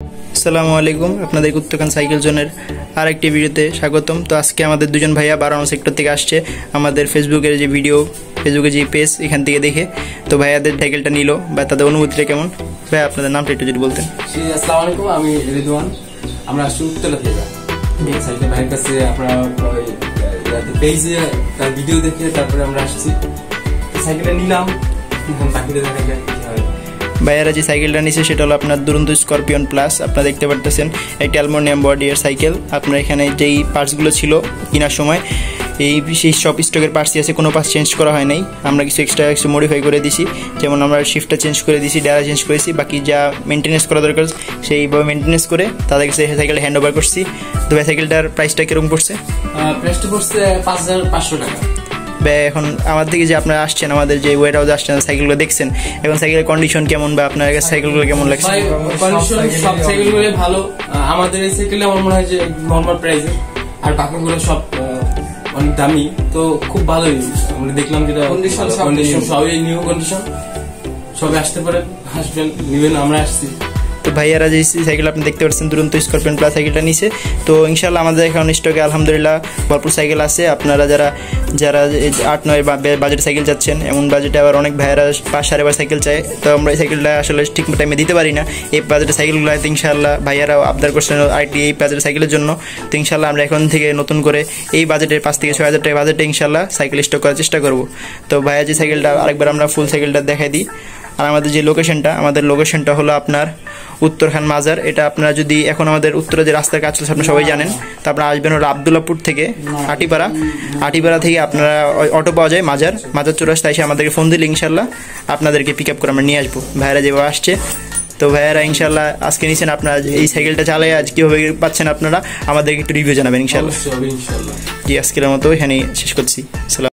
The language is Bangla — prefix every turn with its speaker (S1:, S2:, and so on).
S1: আসসালামু আলাইকুম, আপনাদের উত্তরখান সাইকেল জোনের আরেকটি ভিডিওতে স্বাগতম। তো আজকে আমাদের দুজন ভাইয়া 12 সেক্টর থেকে আসছে আমাদের ফেসবুকের যে ভিডিও, ফেসবুকের যে পেজ, এখান থেকে দেখে তো ভাইয়াদের সাইকেলটা নিল বা তাদের অনুভূতিটা কেমন। ভাই আপনাদের নামটা একটু যদি বলতেন।
S2: আসসালামু আলাইকুম, আমি রিদওয়ান। আমরা আসছি উত্তরা থেকে। সাইকেল ভাইয়ের কাছে আপনারা পেজে তার ভিডিও দেখে তারপরে আমরা আসছি, সাইকেলটা নিলাম। বাকিটা দেখা যায় কি হয়।
S1: ভাইয়ারা যে সাইকেলটা নিচ্ছে সেটা হলো আপনার দুরন্ত স্করপিয়ন প্লাস। আপনারা দেখতে পারতেছেন একটি অ্যালুমিনিয়াম বডি এর সাইকেল। আপনার এখানে যেই পার্টসগুলো ছিল কেনার সময় সেই সব স্টকের পার্টসই আছে, কোনো পার্টস চেঞ্জ করা হয় নাই। আমরা কিছু এক্সট্রা মডিফাই করে দিছি, যেমন আমরা শিফটটা চেঞ্জ করে দিছি, ডায়ারা চেঞ্জ করেছি, বাকি যা মেনটেন্যান্স করা দরকার সেইভাবে মেনটেন্যান্স করে তাদেরকে সেই সাইকেলটা হ্যান্ড ওভার করছি। তো ভাই সাইকেলটার প্রাইসটা কিরকম পড়ছে?
S2: প্রাইসটা পড়ছে 5500 টাকা।
S1: এখন আমাদের দিকে যে আপনারা আসছেন, আমাদের যে ওয়ের হাউসে আসছেন, সাইকেলগুলো দেখছেন, এখন সাইকেলের কন্ডিশন কেমন বা আপনার কাছে সাইকেলগুলো কেমন লাগছে?
S2: কন্ডিশন সব সাইকেলগুলো ভালো। আমাদের এই সাইকেলটা আমার মনে হয় যে নরমাল প্রাইসে, আর বাকিগুলো সব অনেক দামি। তো খুব ভালোই আমরা দেখলাম, যেটা কন্ডিশন সবই নিউ কন্ডিশন। সবাই আসতে পারেন, আসবেন, নিবেন। আমরা আসছি।
S1: তো ভাইয়ারা যে সাইকেল আপনি দেখতে পাচ্ছেন দুরন্ত স্করপিয়ন প্লাস সাইকেলটা নিছে। তো ইনশাল্লাহ আমাদের এখন স্টকে আলহামদুলিল্লাহ ভরপুর সাইকেল আছে। আপনারা যারা 8-9 বাজেট সাইকেল চাচ্ছেন, এমন বাজেটে আবার অনেক ভাইয়ারা 5-5.5 সাইকেল চায়। তো আমরা এই সাইকেলটা আসলে ঠিক টাইমে দিতে পারি না। এই বাজেটের সাইকেলগুলো ইনশাল্লাহ ভাইয়ারা আবদার করছেন আইটি এই বাজেটের সাইকেলের জন্য। তো ইনশাল্লাহ আমরা এখন থেকে নতুন করে এই বাজেটের 5 থেকে 6 হাজার টাকা বাজেটে ইনশাল্লাহ সাইকেল স্টক করার চেষ্টা করব। তো ভাইয়া যে সাইকেলটা আরেকবার আমরা ফুল সাইকেলটা দেখাই দিই। আর আমাদের যে লোকেশনটা হলো আপনার উত্তরখান মাজার। এটা আপনারা যদি এখন আমাদের উত্তরে যে রাস্তার কাজ চলছে আপনারা সবাই জানেন। তো আপনারা আসবেন হলো আবদুল্লাপুর থেকে আটিপাড়া থেকে আপনারা অটো পাওয়া যায় মাজার চৌরাস্তায় এসে আমাদেরকে ফোন দিলে ইনশাল্লাহ আপনাদেরকে পিক আপ করে আমরা নিয়ে আসবো। ভাইয়ারা যেভাবে আসছে, তো ভাইয়ারা ইনশাল্লাহ আজকে নিচ্ছেন। আপনারা এই সাইকেলটা চালাই আজ কীভাবে পাচ্ছেন আপনারা আমাদেরকে একটু রিভিউ জানাবেন ইনশাল্লাহ। জি, আজকের মতো এখানেই শেষ করছি।